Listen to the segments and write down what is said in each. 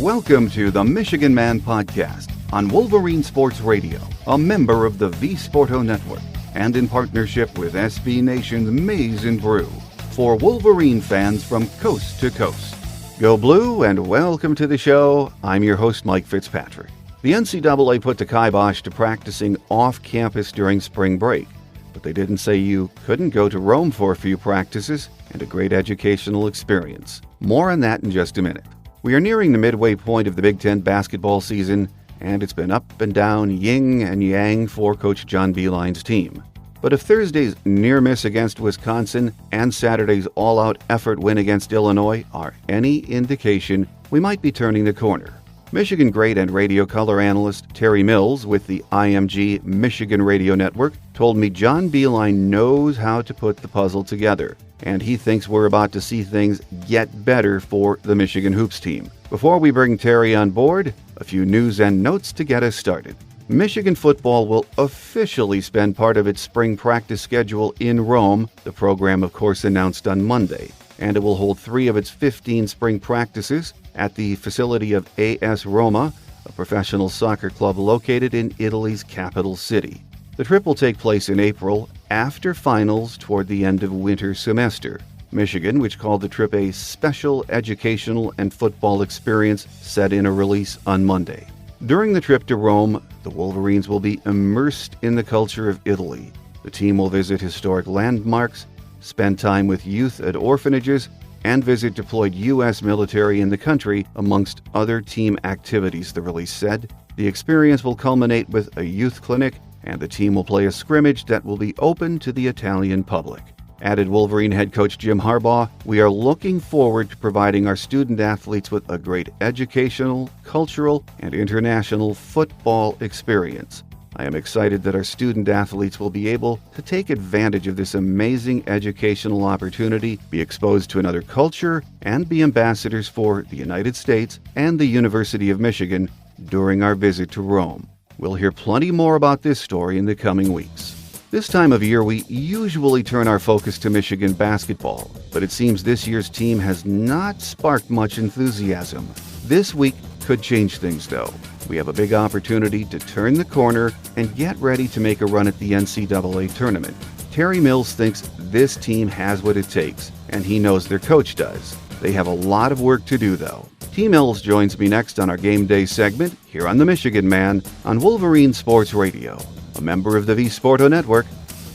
Welcome to the Michigan Man Podcast on Wolverine Sports Radio, a member of the V-Sporto Network, and in partnership with SB Nation's Maize and Brew, for Wolverine fans from coast to coast. Go Blue and welcome to the show. I'm your host, Mike Fitzpatrick. The NCAA put the kibosh to practicing off-campus during spring break, but they didn't say you couldn't go to Rome for a few practices and a great educational experience. More on that in just a minute. We are nearing the midway point of the Big Ten basketball season, and it's been up and down, yin and yang for Coach John Beilein's team. But if Thursday's near miss against Wisconsin and Saturday's all-out effort win against Illinois are any indication, we might be turning the corner. Michigan great and radio color analyst Terry Mills with the IMG Michigan Radio Network told me John Beilein knows how to put the puzzle together, and he thinks we're about to see things get better for the Michigan Hoops team. Before we bring Terry on board, a few news and notes to get us started. Michigan football will officially spend part of its spring practice schedule in Rome, the program of course announced on Monday, and it will hold 3 of its 15 spring practices at the facility of AS Roma, a professional soccer club located in Italy's capital city. The trip will take place in April, after finals toward the end of winter semester. Michigan, which called the trip a special educational and football experience, said in a release on Monday. During the trip to Rome, the Wolverines will be immersed in the culture of Italy. The team will visit historic landmarks, spend time with youth at orphanages, and visit deployed U.S. military in the country, amongst other team activities, the release said. The experience will culminate with a youth clinic, and the team will play a scrimmage that will be open to the Italian public. Added Wolverine head coach Jim Harbaugh, "We are looking forward to providing our student athletes with a great educational, cultural, and international football experience. I am excited that our student athletes will be able to take advantage of this amazing educational opportunity, be exposed to another culture, and be ambassadors for the United States and the University of Michigan during our visit to Rome." We'll hear plenty more about this story in the coming weeks. This time of year, we usually turn our focus to Michigan basketball, but it seems this year's team has not sparked much enthusiasm. This week could change things, though. We have a big opportunity to turn the corner and get ready to make a run at the NCAA tournament. Terry Mills thinks this team has what it takes, and he knows their coach does. They have a lot of work to do, though. T. Mills joins me next on our Game Day segment here on The Michigan Man on Wolverine Sports Radio, a member of the V-Sporto Network,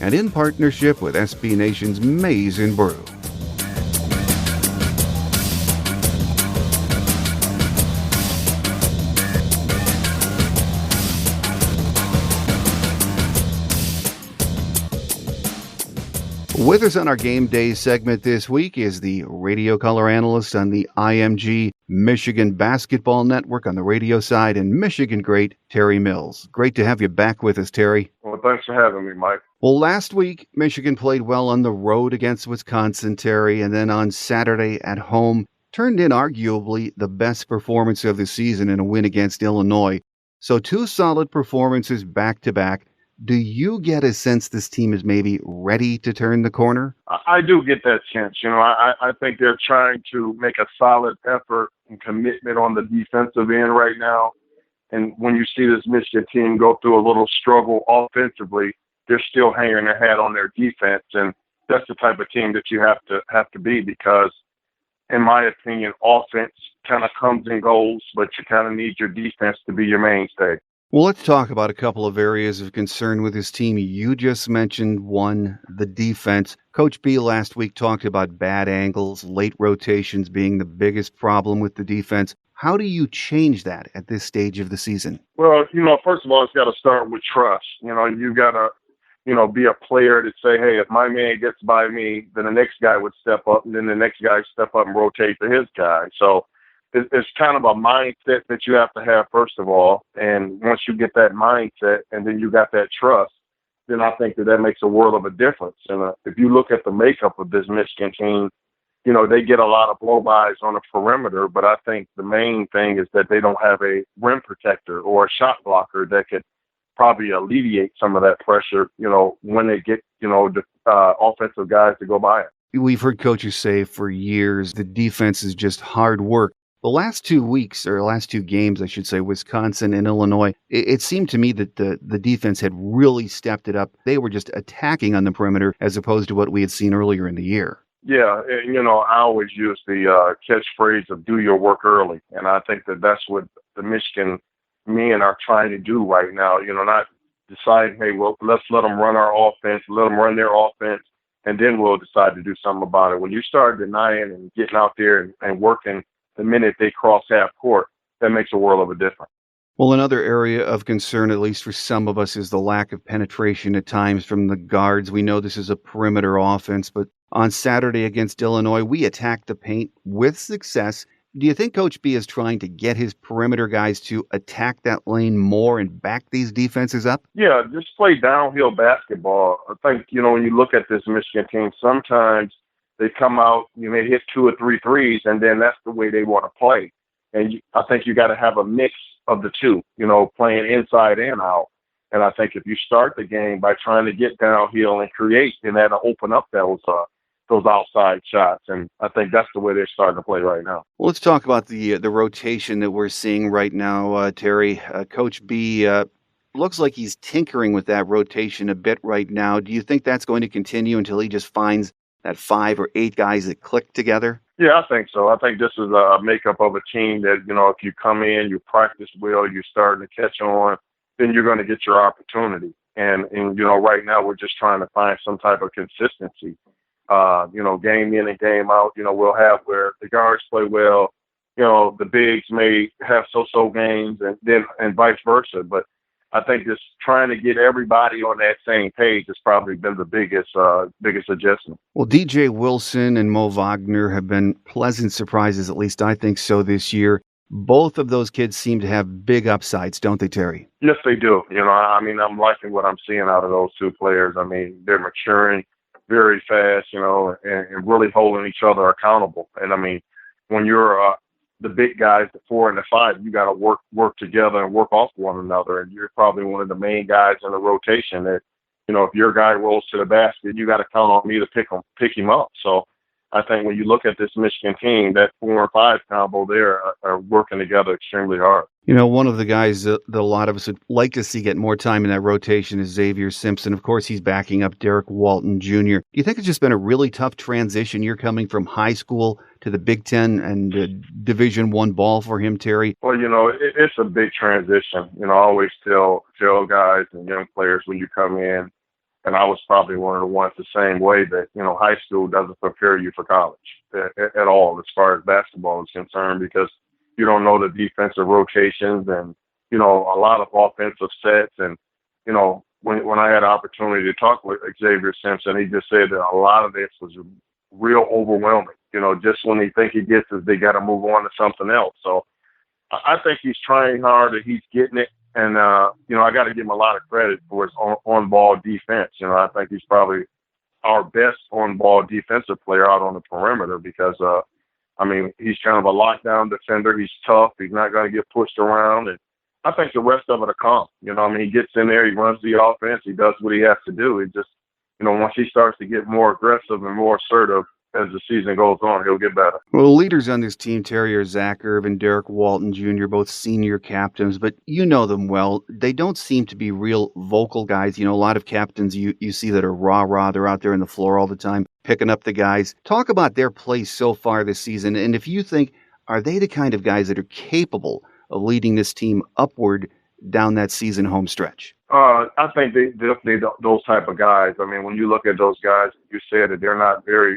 and in partnership with SB Nation's Maize and Brew. With us on our Game Day segment this week is the radio color analyst on the IMG Michigan Basketball Network on the radio side, and Michigan great Terry Mills. Great to have you back with us, Terry. Well, thanks for having me, Mike. Well, last week, Michigan played well on the road against Wisconsin, Terry, and then on Saturday at home, turned in arguably the best performance of the season in a win against Illinois. So 2 solid performances back-to-back. Do you get a sense this team is maybe ready to turn the corner? I do get that sense. I think they're trying to make a solid effort and commitment on the defensive end right now. And when you see this Michigan team go through a little struggle offensively, they're still hanging their hat on their defense. And that's the type of team that you have to be, because, in my opinion, offense kind of comes and goes, but you kind of need your defense to be your mainstay. Well, let's talk about a couple of areas of concern with his team. You just mentioned one, the defense. Coach B last week talked about bad angles, late rotations being the biggest problem with the defense. How do you change that at this stage of the season? Well, first of all, it's got to start with trust. You got to, be a player to say, hey, if my man gets by me, then the next guy would step up, and then the next guy step up and rotate to his guy. So it's kind of a mindset that you have to have, first of all. And once you get that mindset and then you got that trust, then I think that makes a world of a difference. And if you look at the makeup of this Michigan team, they get a lot of blow-bys on the perimeter, but I think the main thing is that they don't have a rim protector or a shot blocker that could probably alleviate some of that pressure, when they get, the offensive guys to go by it. We've heard coaches say for years the defense is just hard work. The last 2 weeks, or last two games, I should say, Wisconsin and Illinois, it seemed to me that the defense had really stepped it up. They were just attacking on the perimeter as opposed to what we had seen earlier in the year. Yeah, and, I always use the catchphrase of "do your work early," and I think that that's what the Michigan men are trying to do right now. Not decide, hey, well, let's let them run our offense, let them run their offense, and then we'll decide to do something about it. When you start denying and getting out there and working the minute they cross half court, that makes a world of a difference. Well, another area of concern, at least for some of us, is the lack of penetration at times from the guards. We know this is a perimeter offense, but on Saturday against Illinois, we attacked the paint with success. Do you think Coach B is trying to get his perimeter guys to attack that lane more and back these defenses up? Yeah, just play downhill basketball. I think, when you look at this Michigan team, sometimes they come out, they hit 2 or 3 threes, and then that's the way they want to play. And I think you got to have a mix of the two, playing inside and out. And I think if you start the game by trying to get downhill and create, then that'll open up those outside shots. And I think that's the way they're starting to play right now. Well, let's talk about the rotation that we're seeing right now, Terry. Coach B looks like he's tinkering with that rotation a bit right now. Do you think that's going to continue until he just finds that 5 or 8 guys that click together? Yeah, I think so. I think this is a makeup of a team that, if you come in, you practice well, you're starting to catch on, then you're going to get your opportunity. And right now we're just trying to find some type of consistency. Game in and game out, we'll have where the guards play well, the bigs may have so-so games and vice versa. But I think just trying to get everybody on that same page has probably been the biggest adjustment. Well, DJ Wilson and Mo Wagner have been pleasant surprises, at least I think so this year. Both of those kids seem to have big upsides, don't they, Terry? Yes, they do. I'm liking what I'm seeing out of those two players. They're maturing very fast, and really holding each other accountable. And when you're the big guys, the 4 and the 5, you got to work together and work off one another. And you're probably one of the main guys in the rotation that, if your guy rolls to the basket, you got to count on me to pick him up. So I think when you look at this Michigan team, that 4 and 5 combo there are working together extremely hard. One of the guys that a lot of us would like to see get more time in that rotation is Xavier Simpson. Of course, he's backing up Derek Walton Jr. Do you think it's just been a really tough transition? You're coming from high school to the Big Ten and Division I ball for him, Terry? Well, it's a big transition. I always tell guys and young players when you come in, and I was probably one of the ones the same way that, high school doesn't prepare you for college at all as far as basketball is concerned, because you don't know the defensive rotations and, a lot of offensive sets. And, when I had the opportunity to talk with Xavier Simpson, he just said that a lot of this was real overwhelming. Just when he think he gets it, they got to move on to something else. So I think he's trying hard and he's getting it. And, I got to give him a lot of credit for his on-ball defense. I think he's probably our best on-ball defensive player out on the perimeter because, he's kind of a lockdown defender. He's tough. He's not going to get pushed around. And I think the rest of it will come. He gets in there, he runs the offense, he does what he has to do. He just, once he starts to get more aggressive and more assertive as the season goes on, he'll get better. Well, leaders on this team, Terry, are Zach Erb and Derek Walton Jr., both senior captains, but you know them well. They don't seem to be real vocal guys. A lot of captains you see that are rah-rah. They're out there on the floor all the time, picking up the guys. Talk about their play so far this season, and if you think, are they the kind of guys that are capable of leading this team upward down that season home stretch? I think they those type of guys. When you look at those guys, you said that they're not very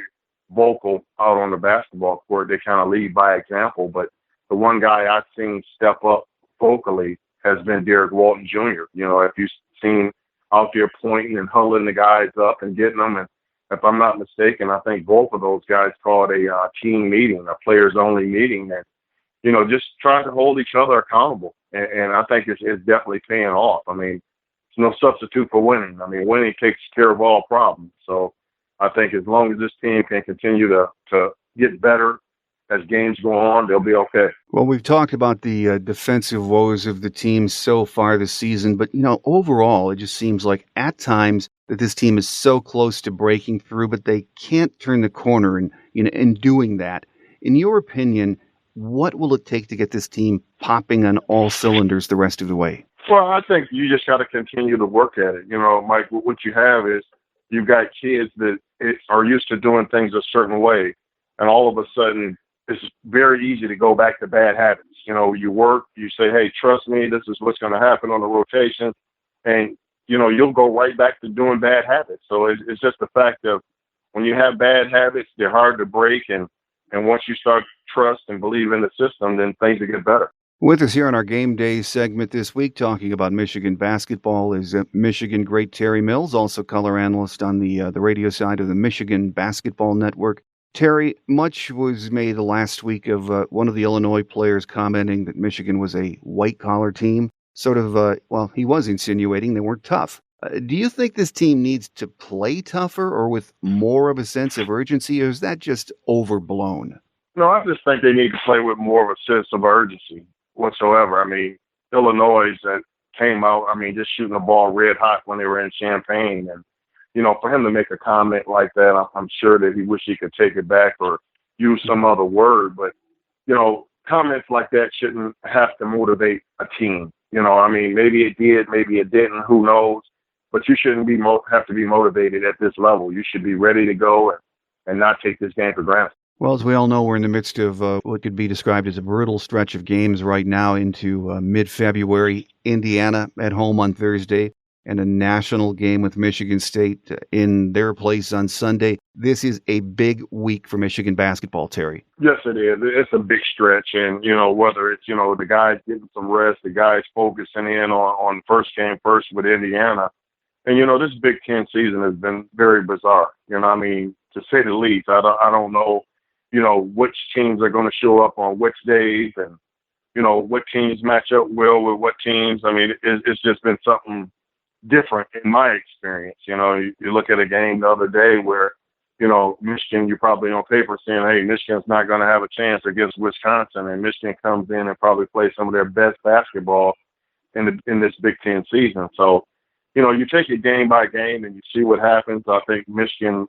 vocal out on the basketball court. They kind of lead by example. But the one guy I've seen step up vocally has been Derek Walton Jr. If you've seen out there pointing and huddling the guys up and getting them, and if I'm not mistaken, I think both of those guys called a team meeting, a players-only meeting, and just trying to hold each other accountable. And I think it's definitely paying off. It's no substitute for winning. Winning takes care of all problems. So I think as long as this team can continue to get better as games go on, they'll be okay. Well, we've talked about the defensive woes of the team so far this season, but, overall, it just seems like at times that this team is so close to breaking through, but they can't turn the corner in doing that. In your opinion, what will it take to get this team popping on all cylinders the rest of the way? Well, I think you just got to continue to work at it. Mike, what you have is you've got kids that are used to doing things a certain way, and all of a sudden it's very easy to go back to bad habits. You work, you say, hey, trust me, this is what's going to happen on the rotation, and, you'll go right back to doing bad habits. So it's just the fact of when you have bad habits, they're hard to break, and once you start trust and believe in the system, then things will get better. With us here on our Game Day segment this week, talking about Michigan basketball, is Michigan great Terry Mills, also color analyst on the radio side of the Michigan Basketball Network. Terry, much was made last week of one of the Illinois players commenting that Michigan was a white-collar team. Sort of, he was insinuating they weren't tough. Do you think this team needs to play tougher or with more of a sense of urgency, or is that just overblown? No, I just think they need to play with more of a sense of urgency whatsoever. I mean, Illinois that came out, just shooting the ball red hot when they were in Champaign. And, for him to make a comment like that, I'm sure that he wished he could take it back or use some other word. But, comments like that shouldn't have to motivate a team. Maybe it did, maybe it didn't, who knows. But you shouldn't have to be motivated at this level. You should be ready to go and not take this game for granted. Well, as we all know, we're in the midst of what could be described as a brutal stretch of games right now into mid-February. Indiana at home on Thursday and a national game with Michigan State in their place on Sunday. This is a big week for Michigan basketball, Terry. Yes, it is. It's a big stretch. And, whether it's, the guys getting some rest, the guys focusing in on first game first with Indiana. And, this Big Ten season has been very bizarre. To say the least. I don't know. Which teams are going to show up on which days and, what teams match up well with what teams. It's just been something different in my experience. You look at a game the other day where, Michigan, you're probably on paper saying, hey, Michigan's not going to have a chance against Wisconsin. And Michigan comes in and probably plays some of their best basketball in this Big Ten season. So, you take it game by game and you see what happens. I think Michigan,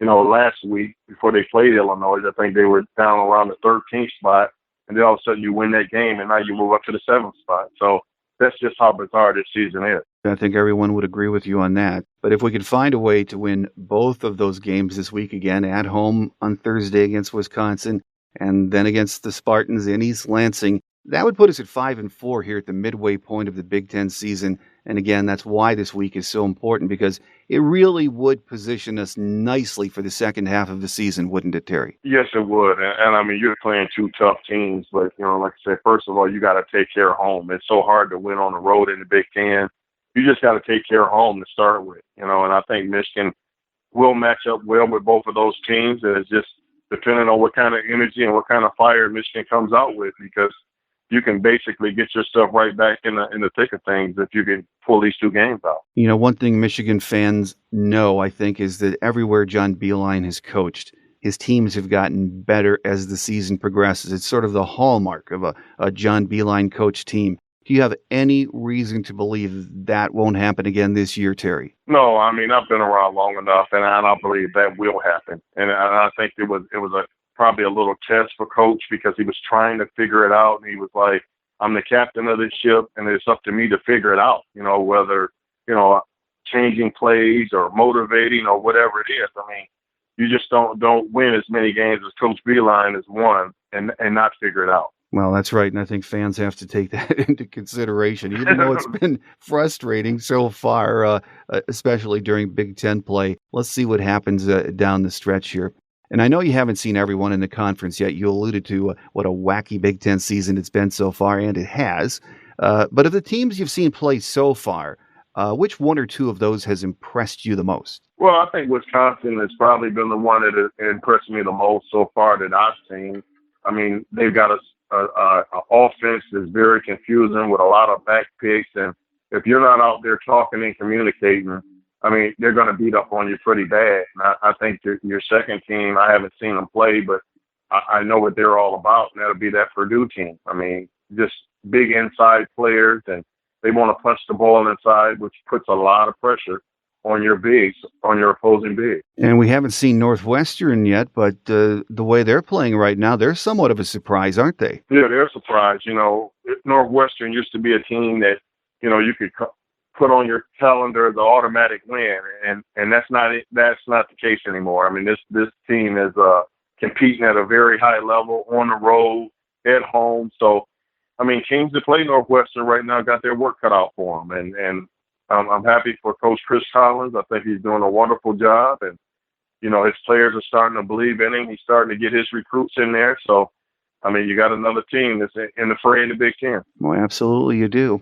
last week before they played Illinois, I think they were down around the 13th spot, and then all of a sudden you win that game, and now you move up to the 7th spot. So that's just how bizarre this season is. I think everyone would agree with you on that. But if we could find a way to win both of those games this week again, at home on Thursday against Wisconsin, and then against the Spartans in East Lansing, that would put us at 5-4 here at the midway point of the Big Ten season. And again, that's why this week is so important, because it really would position us nicely for the second half of the season, wouldn't it, Terry? Yes, it would. And you're playing two tough teams. But, like I said, first of all, you got to take care of home. It's so hard to win on the road in the Big Ten. You just got to take care of home to start with, and I think Michigan will match up well with both of those teams. And it's just depending on what kind of energy and what kind of fire Michigan comes out with, because you can basically get yourself right back in the thick of things if you can pull these two games out. One thing Michigan fans know, I think, is that everywhere John Beilein has coached, his teams have gotten better as the season progresses. It's sort of the hallmark of a John Beilein coach team. Do you have any reason to believe that won't happen again this year, Terry? No, I've been around long enough, and I don't believe that will happen. And I think it was probably a little test for Coach, because he was trying to figure it out, and he was like, I'm the captain of this ship, and it's up to me to figure it out, whether, changing plays or motivating or whatever it is. You just don't win as many games as Coach Beilein has won and not figure it out. Well, that's right, and I think fans have to take that into consideration, even though it's been frustrating so far, especially during Big Ten play. Let's see what happens down the stretch here. And I know you haven't seen everyone in the conference yet. You alluded to what a wacky Big Ten season it's been so far, and it has. But of the teams you've seen play so far, which one or two of those has impressed you the most? Well, I think Wisconsin has probably been the one that has impressed me the most so far that I've seen. They've got a offense that's very confusing with a lot of back picks, and if you're not out there talking and communicating, they're going to beat up on you pretty bad. And I think your second team, I haven't seen them play, but I know what they're all about, and that'll be that Purdue team. Just big inside players, and they want to punch the ball inside, which puts a lot of pressure on your bigs, on your opposing big. And we haven't seen Northwestern yet, but the way they're playing right now, they're somewhat of a surprise, aren't they? Yeah, they're a surprise. Northwestern used to be a team that, you could put on your calendar the automatic win, and that's not it. That's not the case anymore. I mean, this team is competing at a very high level on the road, at home. So, I mean, teams that play Northwestern right now got their work cut out for them, and I'm happy for Coach Chris Collins. I think he's doing a wonderful job, and his players are starting to believe in him. He's starting to get his recruits in there. So, I mean, you got another team that's in the fray in the Big Ten. Well, absolutely you do.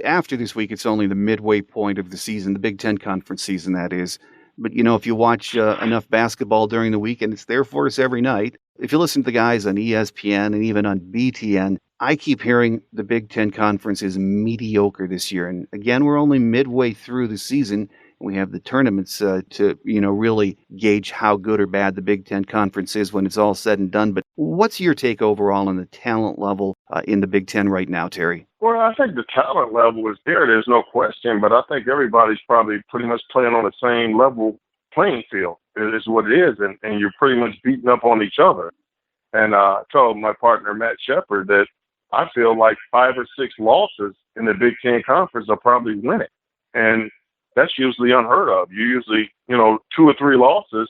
After this week, it's only the midway point of the season, the Big Ten Conference season, that is. But, if you watch enough basketball during the week, and it's there for us every night, if you listen to the guys on ESPN and even on BTN, I keep hearing the Big Ten Conference is mediocre this year. And again, we're only midway through the season. We have the tournaments to, really gauge how good or bad the Big Ten Conference is when it's all said and done. But what's your take overall on the talent level in the Big Ten right now, Terry? Well, I think the talent level is there. There's no question. But I think everybody's probably pretty much playing on the same level playing field. It is what it is. And you're pretty much beating up on each other. And I told my partner, Matt Shepard, that I feel like 5 or 6 losses in the Big Ten Conference are probably winning. And that's usually unheard of. You usually, 2 or 3 losses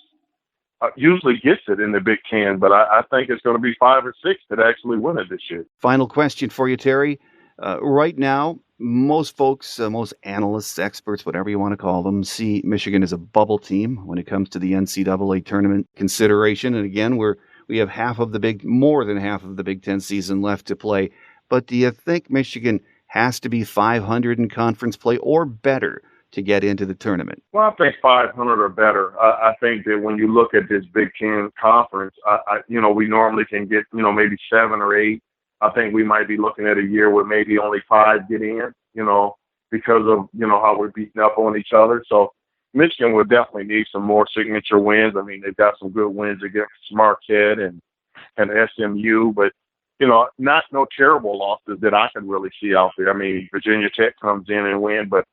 usually gets it in the Big Ten, but I think it's going to be 5 or 6 that actually win it this year. Final question for you, Terry. Right now, most folks, most analysts, experts, whatever you want to call them, see Michigan as a bubble team when it comes to the NCAA tournament consideration. And again, we have more than half of the Big Ten season left to play. But do you think Michigan has to be 500 in conference play or better to get into the tournament? Well, I think 500 or better. I think that when you look at this Big Ten conference, we normally can get, maybe 7 or 8. I think we might be looking at a year where maybe only 5 get in, because of, how we're beating up on each other. So Michigan will definitely need some more signature wins. I mean, they've got some good wins against Marquette and SMU, but, not no terrible losses that I can really see out there. I mean, Virginia Tech comes in and win, but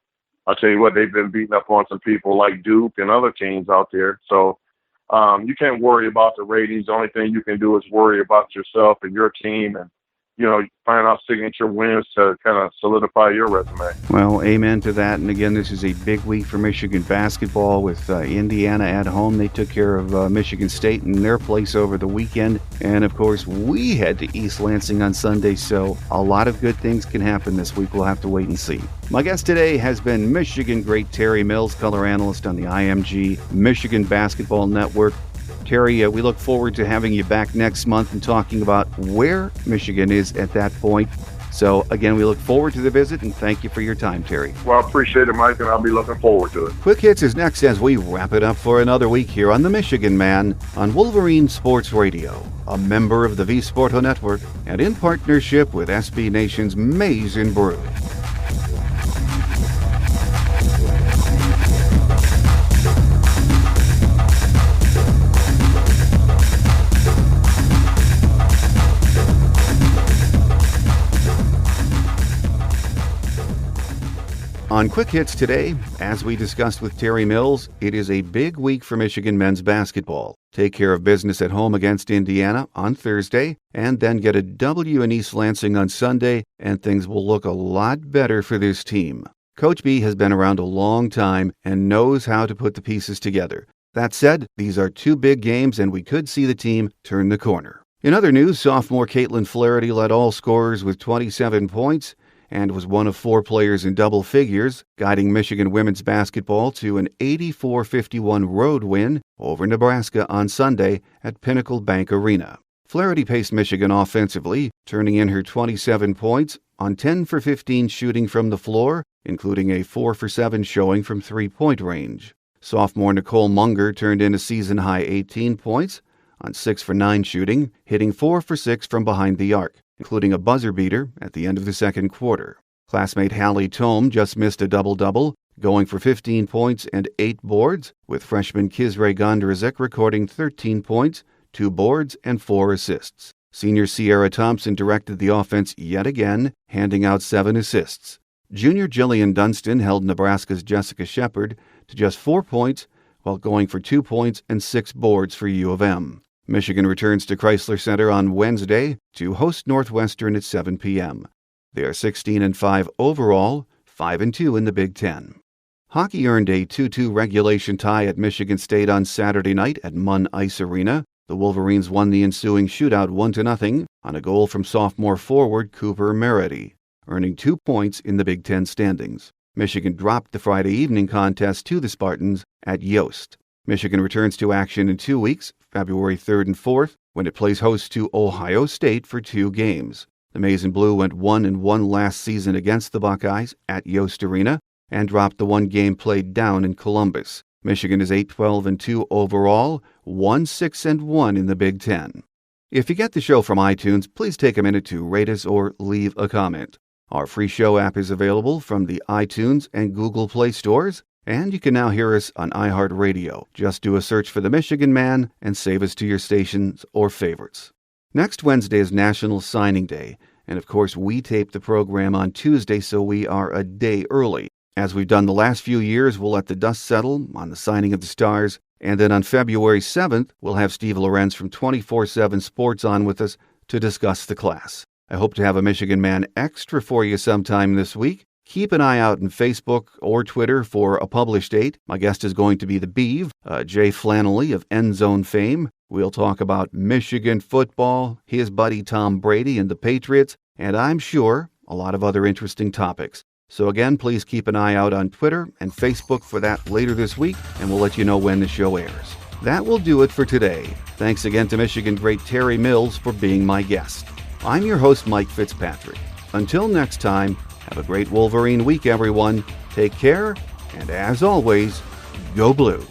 I'll tell you what, they've been beating up on some people like Duke and other teams out there. So you can't worry about the ratings. The only thing you can do is worry about yourself and your team and, find out signature wins to kind of solidify your resume. Well, amen to that. And again, this is a big week for Michigan basketball with Indiana at home. They took care of Michigan State in their place over the weekend. And of course, we head to East Lansing on Sunday. So a lot of good things can happen this week. We'll have to wait and see. My guest today has been Michigan great Terry Mills, color analyst on the IMG Michigan Basketball Network. Terry, we look forward to having you back next month and talking about where Michigan is at that point. So, again, we look forward to the visit, and thank you for your time, Terry. Well, I appreciate it, Mike, and I'll be looking forward to it. Quick Hits is next as we wrap it up for another week here on The Michigan Man on Wolverine Sports Radio, a member of the V Sporto Network and in partnership with SB Nation's Maize and Brew. On Quick Hits today, as we discussed with Terry Mills, it is a big week for Michigan men's basketball. Take care of business at home against Indiana on Thursday, and then get a W in East Lansing on Sunday, and things will look a lot better for this team. Coach B has been around a long time and knows how to put the pieces together. That said, these are 2 big games, and we could see the team turn the corner. In other news, sophomore Caitlin Flaherty led all scorers with 27 points, and was one of 4 players in double figures, guiding Michigan women's basketball to an 84-51 road win over Nebraska on Sunday at Pinnacle Bank Arena. Flaherty paced Michigan offensively, turning in her 27 points on 10 for 15 shooting from the floor, including a 4 for 7 showing from three-point range. Sophomore Nicole Munger turned in a season-high 18 points on 6 for 9 shooting, hitting 4 for 6 from behind the arc, including a buzzer beater at the end of the second quarter. Classmate Hallie Tome just missed a double-double, going for 15 points and 8 boards, with freshman Kizray Gondrazik recording 13 points, 2 boards, and 4 assists. Senior Sierra Thompson directed the offense yet again, handing out 7 assists. Junior Jillian Dunstan held Nebraska's Jessica Shepard to just 4 points, while going for 2 points and 6 boards for U of M. Michigan returns to Chrysler Center on Wednesday to host Northwestern at 7 p.m. They are 16-5 overall, 5-2 in the Big Ten. Hockey earned a 2-2 regulation tie at Michigan State on Saturday night at Munn Ice Arena. The Wolverines won the ensuing shootout 1-0 on a goal from sophomore forward Cooper Merity, earning 2 points in the Big Ten standings. Michigan dropped the Friday evening contest to the Spartans at Yost. Michigan returns to action in 2 weeks, February 3rd and 4th, when it plays host to Ohio State for 2 games. The Maize and Blue went 1-1 last season against the Buckeyes at Yost Arena and dropped the 1 game played down in Columbus. Michigan is 8-12-2 overall, 1-6-1 in the Big Ten. If you get the show from iTunes, please take a minute to rate us or leave a comment. Our free show app is available from the iTunes and Google Play stores, and you can now hear us on iHeartRadio. Just do a search for The Michigan Man and save us to your stations or favorites. Next Wednesday is National Signing Day, and of course we tape the program on Tuesday, so we are a day early. As we've done the last few years, we'll let the dust settle on the signing of the stars, and then on February 7th, we'll have Steve Lorenz from 24/7 Sports on with us to discuss the class. I hope to have a Michigan Man extra for you sometime this week. Keep an eye out on Facebook or Twitter for a published date. My guest is going to be the Beeve, Jay Flannelly of Endzone fame. We'll talk about Michigan football, his buddy Tom Brady and the Patriots, and I'm sure a lot of other interesting topics. So again, please keep an eye out on Twitter and Facebook for that later this week, and we'll let you know when the show airs. That will do it for today. Thanks again to Michigan great Terry Mills for being my guest. I'm your host, Mike Fitzpatrick. Until next time, have a great Wolverine week, everyone. Take care, and as always, go blue.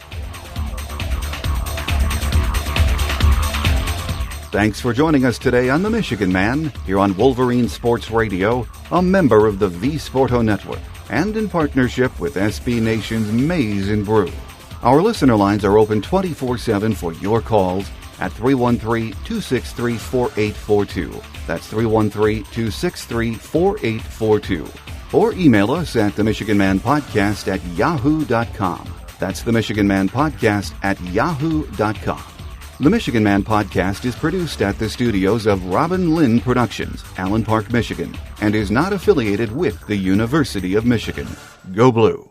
Thanks for joining us today on The Michigan Man, here on Wolverine Sports Radio, a member of the V Sporto Network, and in partnership with SB Nation's Maize and Brew. Our listener lines are open 24/7 for your calls at 313-263-4842. That's 313-263-4842. Or email us at themichiganmanpodcast@yahoo.com. That's themichiganmanpodcast@yahoo.com. The Michigan Man Podcast is produced at the studios of Robin Lynn Productions, Allen Park, Michigan, and is not affiliated with the University of Michigan. Go Blue!